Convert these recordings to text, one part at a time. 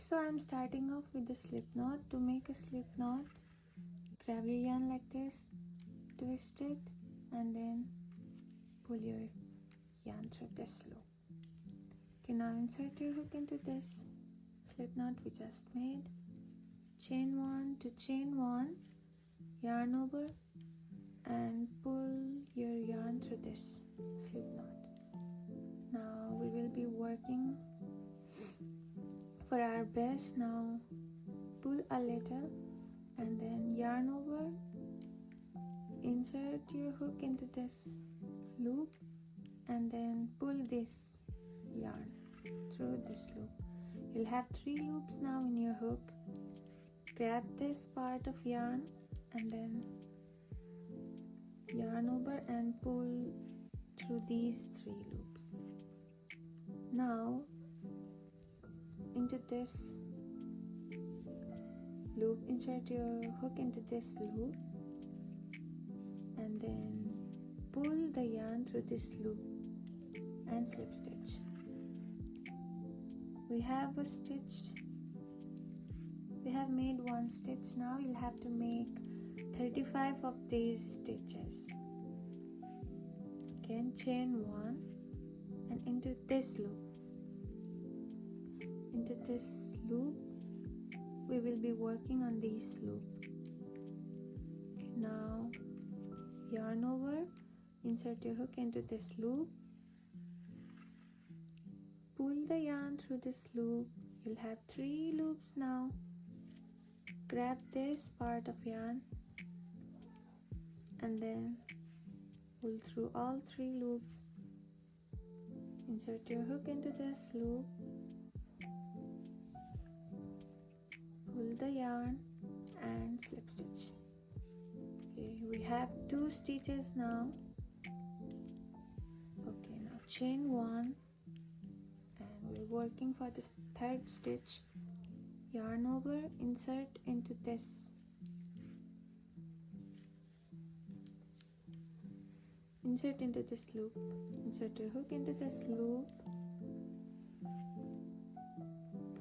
So I'm starting off with the slip knot. To make a slip knot, grab your yarn like this, twist it, and then pull your yarn through this loop. Okay, now insert your hook into this slip knot we just made. Chain 1 to chain 1, yarn over, and pull your yarn through this slip knot. Now we will be working for our base. Now pull a little and then yarn over, insert your hook into this loop, and then pull this yarn through this loop. You'll have 3 loops now in your hook. Grab this part of yarn and then yarn over and pull through these 3 loops. Now into this loop, insert your hook into this loop and then pull the yarn through this loop and slip stitch. We have made 1 stitch. Now you'll have to make 35 of these stitches. Again, chain 1 and into this loop. Into this loop, we will be working on these loop. Okay, now yarn over, insert your hook into this loop, pull the yarn through this loop. You'll have 3 loops now. Grab this part of yarn and then pull through all 3 loops. Insert your hook into this loop, pull the yarn and slip stitch. Okay, we have 2 stitches now. Okay, now chain 1 and we're working for this 3rd stitch. Yarn over, insert into this. Insert into this loop. Insert your hook into this loop.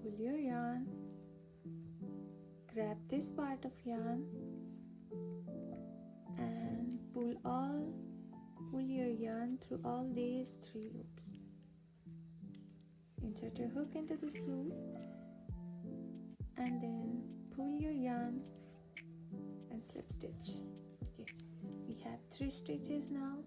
Pull your yarn. Grab this part of yarn and pull your yarn through all these 3 loops. Insert your hook into this loop and then pull your yarn and slip stitch. Okay, we have 3 stitches now.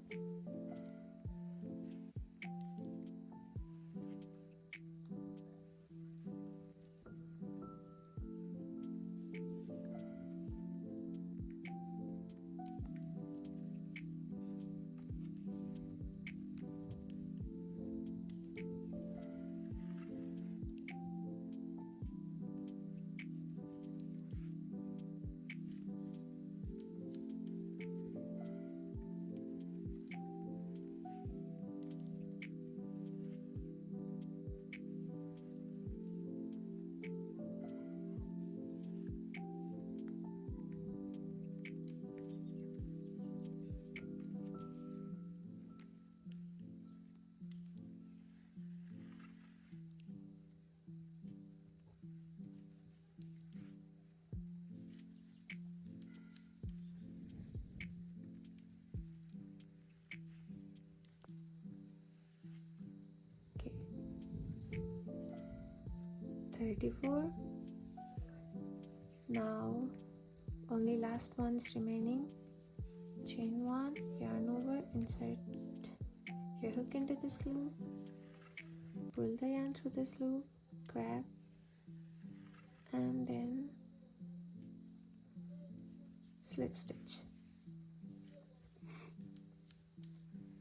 Okay, 34. Now only last one is remaining. Chain 1, yarn over, insert your hook into this loop, pull the yarn through this loop, grab, and then slip stitch.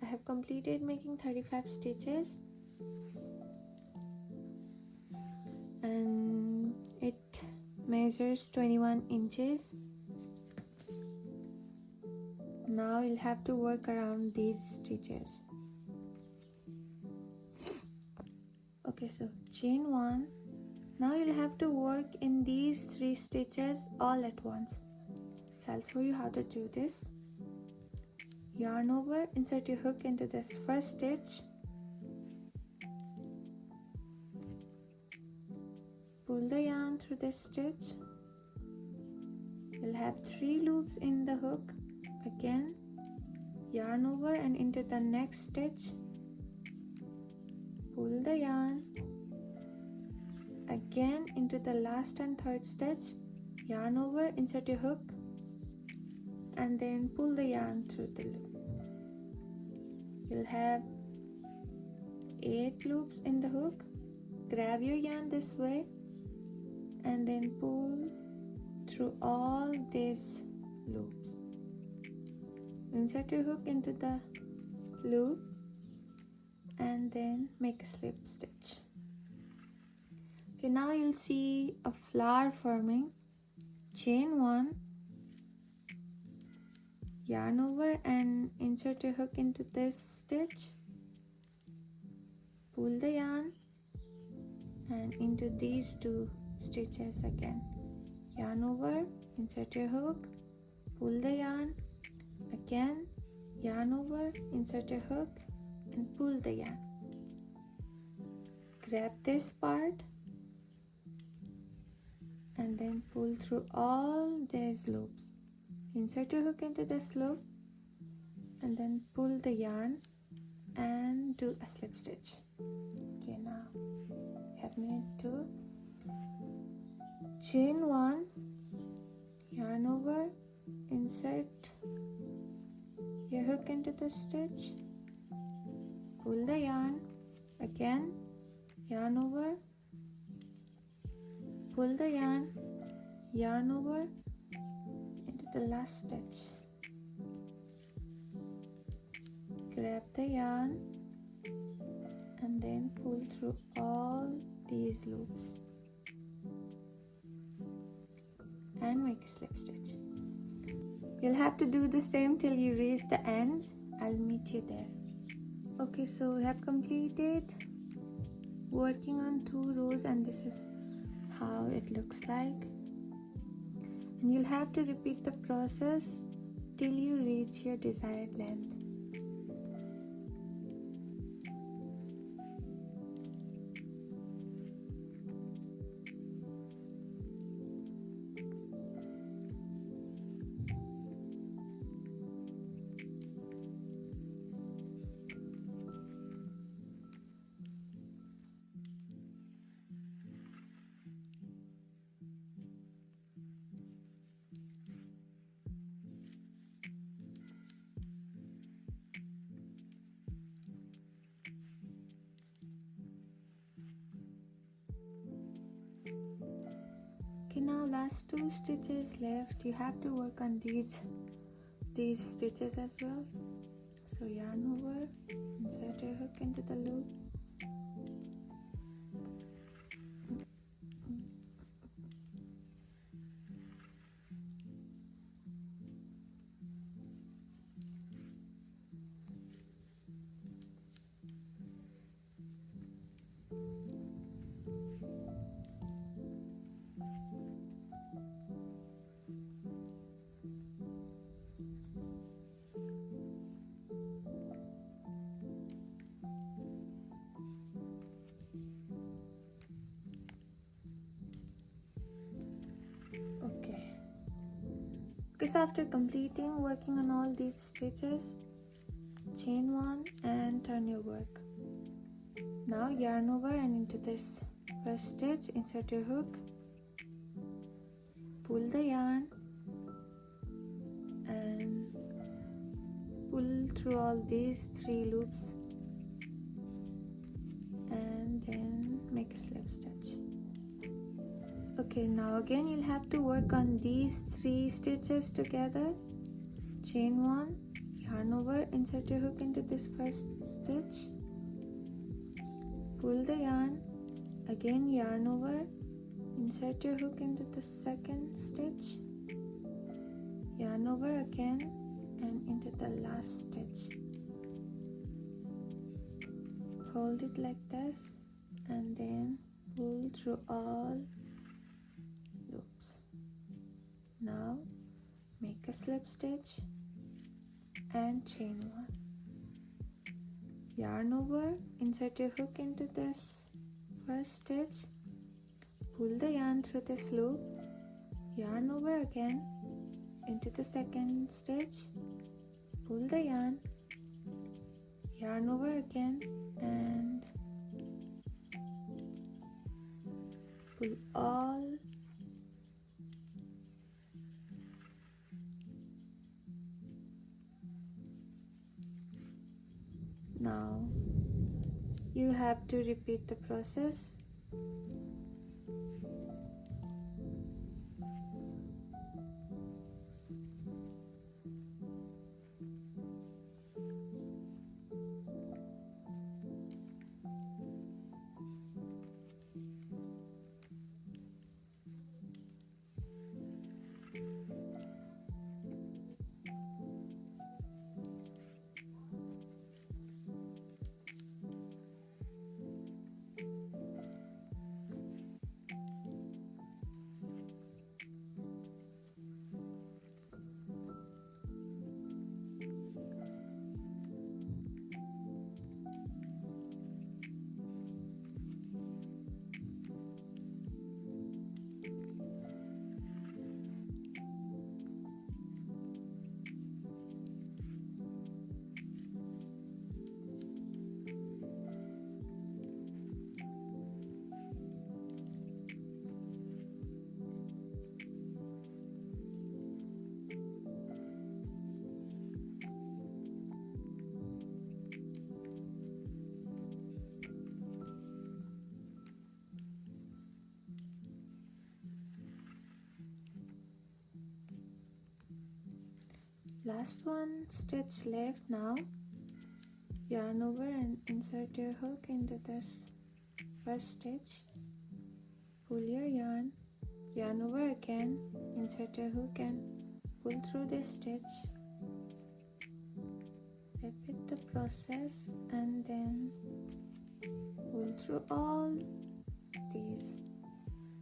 I have completed making 35 stitches and it measures 21 inches. Now you'll have to work around these stitches. Okay, so chain 1. Now you'll have to work in these 3 stitches all at once. So I'll show you how to do this. Yarn over, insert your hook into this first stitch, pull the yarn through this stitch. You'll have 3 loops in the hook. Again, yarn over and into the next stitch, pull the yarn, again into the last and third stitch, yarn over, insert your hook, and then pull the yarn through the loop. You'll have 8 loops in the hook. Grab your yarn this way and then pull through all these loops. Insert your hook into the loop and then make a slip stitch. Okay, now you'll see a flower forming. Chain 1, yarn over and insert your hook into this stitch, pull the yarn and into these 2 stitches again, yarn over, insert your hook, pull the yarn, again yarn over, insert your hook and pull the yarn. Grab this part and then pull through all these loops. Insert your hook into this loop and then pull the yarn and do a slip stitch. Okay, now have made 2. Chain 1, yarn over, insert your hook into the stitch, pull the yarn, again yarn over, pull the yarn over into the last stitch, grab the yarn and then pull through all these loops and make a slip stitch. You'll have to do the same till you reach the end. I'll meet you there. Okay, so we have completed working on 2 rows and this is how it looks like. And you'll have to repeat the process till you reach your desired length. Okay, now last 2 stitches left. You have to work on these stitches as well. So yarn over, insert your hook into the loop, Okay, so after completing working on all these stitches, chain 1 and turn your work. Now yarn over and into this first stitch, insert your hook, pull the yarn and pull through all these 3 loops and then make a slip stitch. Okay, now again you'll have to work on these 3 stitches together. Chain 1, yarn over, insert your hook into this first stitch, pull the yarn, again yarn over, insert your hook into the second stitch, yarn over again and into the last stitch. Hold it like this and then pull through all loops. Now make a slip stitch and chain 1. Yarn over, insert your hook into this first stitch, Pull the yarn through this loop, yarn over again into the second stitch, pull the yarn over again and pull all. Now you have to repeat the process. Last one stitch left now. Yarn over and insert your hook into this first stitch. Pull your yarn over again, insert your hook and pull through this stitch. Repeat the process and then pull through all these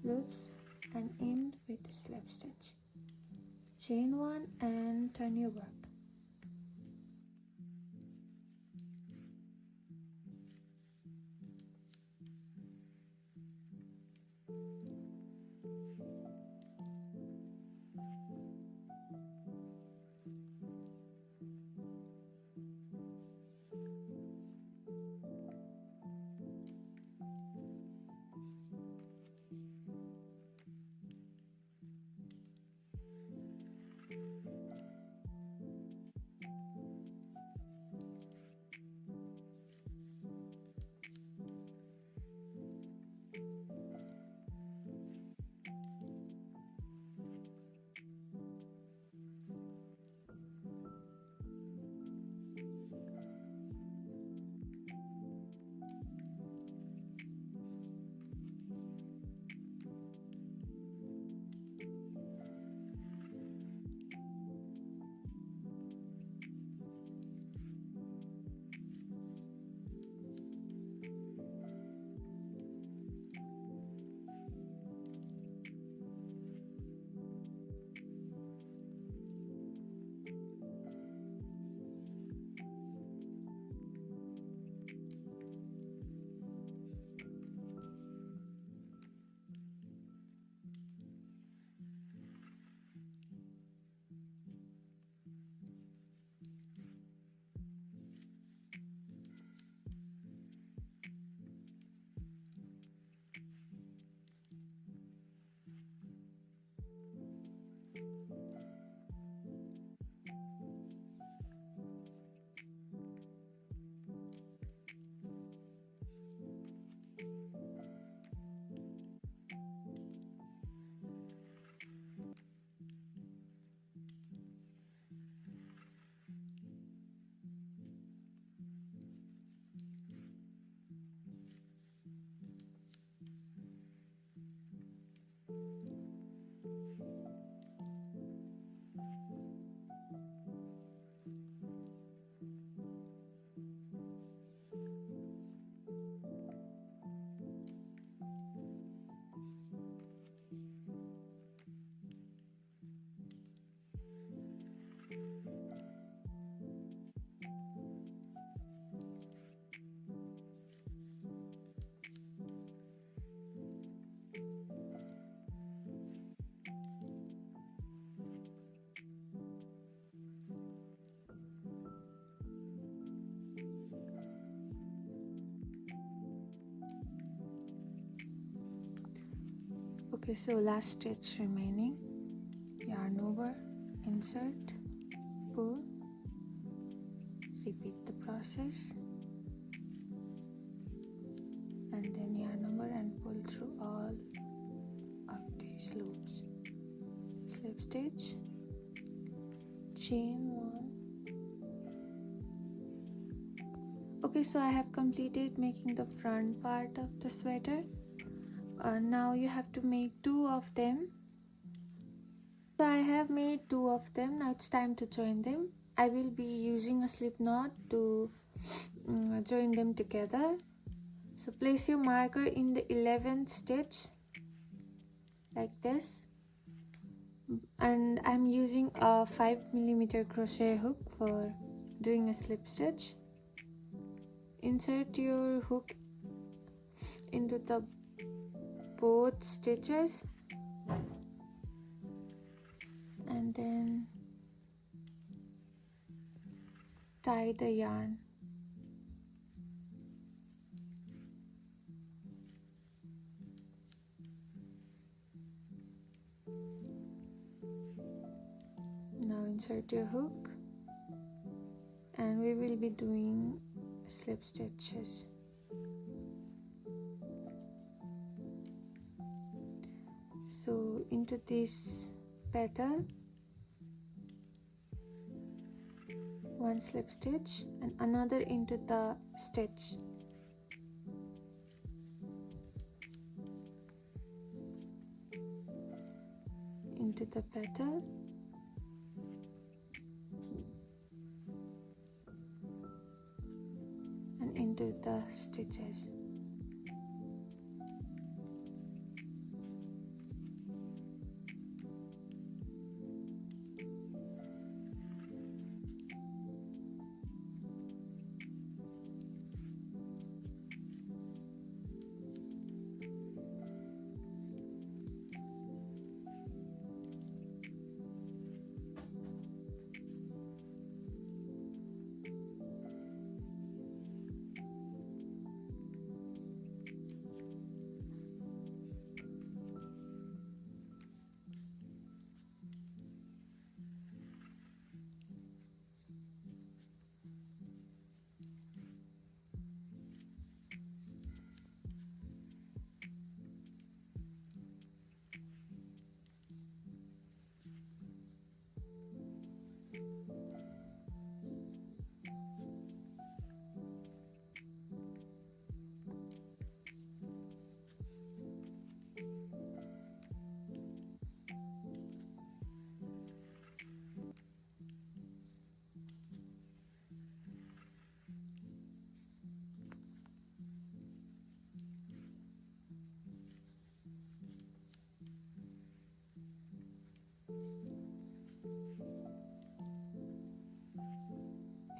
loops and end with a slip stitch. Chain one and turn your work. Okay, so last stitch remaining. Yarn over, insert, pull, repeat the process, and then yarn over and pull through all of these loops. Slip stitch, chain one. Okay, so I have completed making the front part of the sweater. Now you have to make two of them. So I have made two of them. Now it's time to join them. I will be using a slip knot to join them together. So place your marker in the 11th stitch like this, and I'm using a 5mm crochet hook for doing a slip stitch. Insert your hook into the both stitches and then tie the yarn. Now insert your hook and we will be doing slip stitches. So into this petal, one slip stitch and another into the stitch. Into the petal and into the stitches.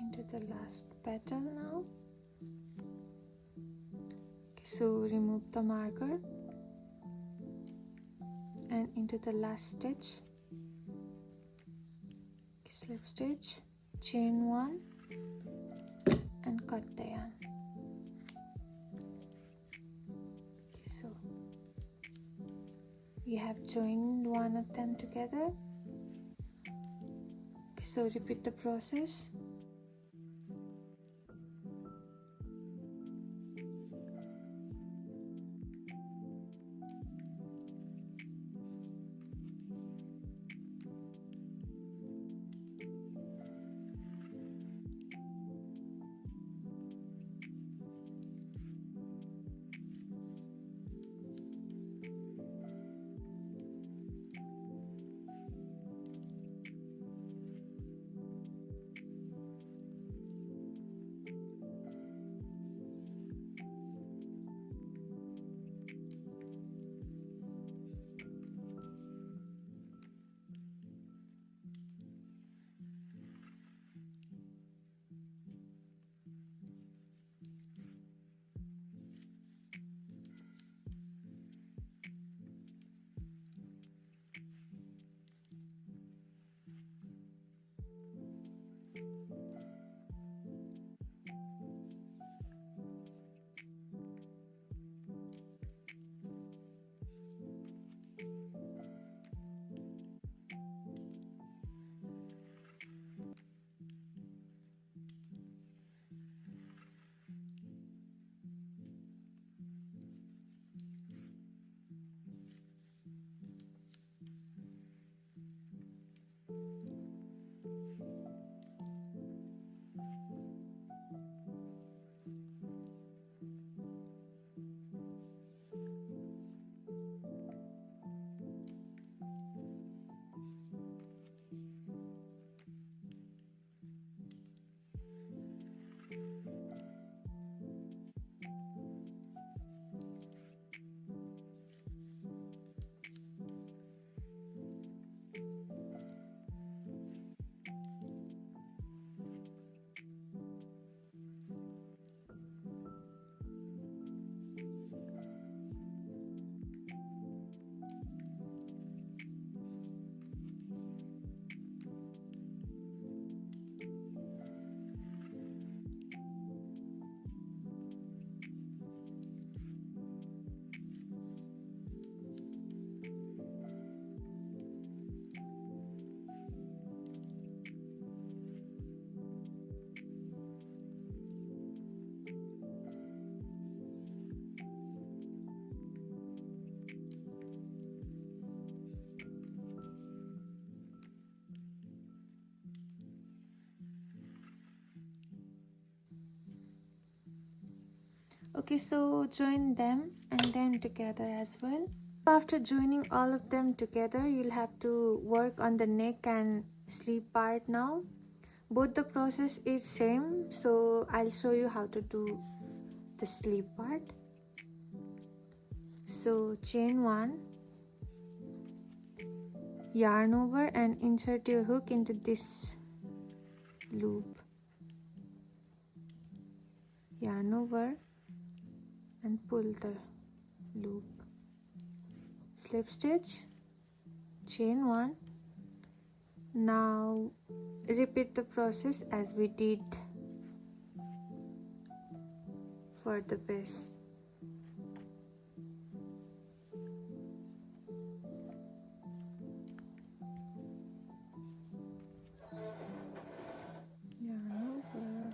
Into the last petal now. Okay, so remove the marker and into the last stitch. Okay, slip stitch, chain one and cut the yarn. Okay, so we have joined one of them together. Okay, so repeat the process. Okay, so join them and them together as well. After joining all of them together, you'll have to work on the neck and sleeve part now. Both the process is same, so I'll show you how to do the sleeve part. So chain 1, yarn over and insert your hook into this loop. Yarn over and pull the loop. Slip stitch, chain 1. Now repeat the process as we did for the base. Yarn over.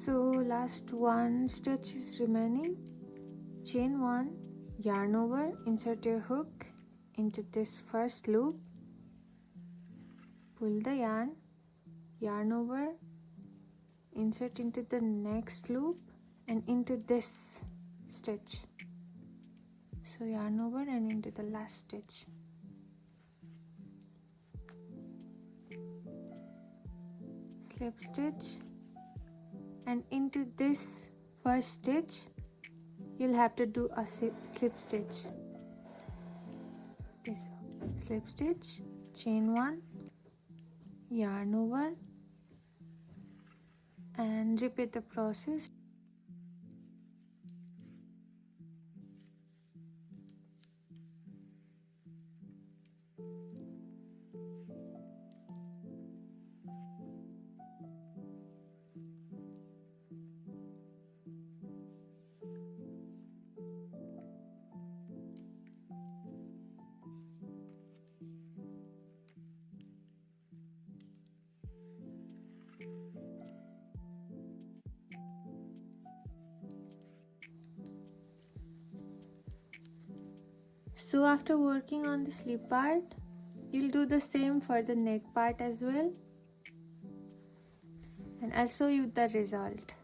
So last one stitch is remaining. Chain 1, yarn over, insert your hook into this first loop, pull the yarn, yarn over, insert into the next loop and into this stitch. So yarn over and into the last stitch. Slip stitch, and into this first stitch you'll have to do a slip stitch. This slip stitch, chain 1, yarn over and repeat the process. So after working on the sleeve part, you'll do the same for the neck part as well, and I'll show you the result.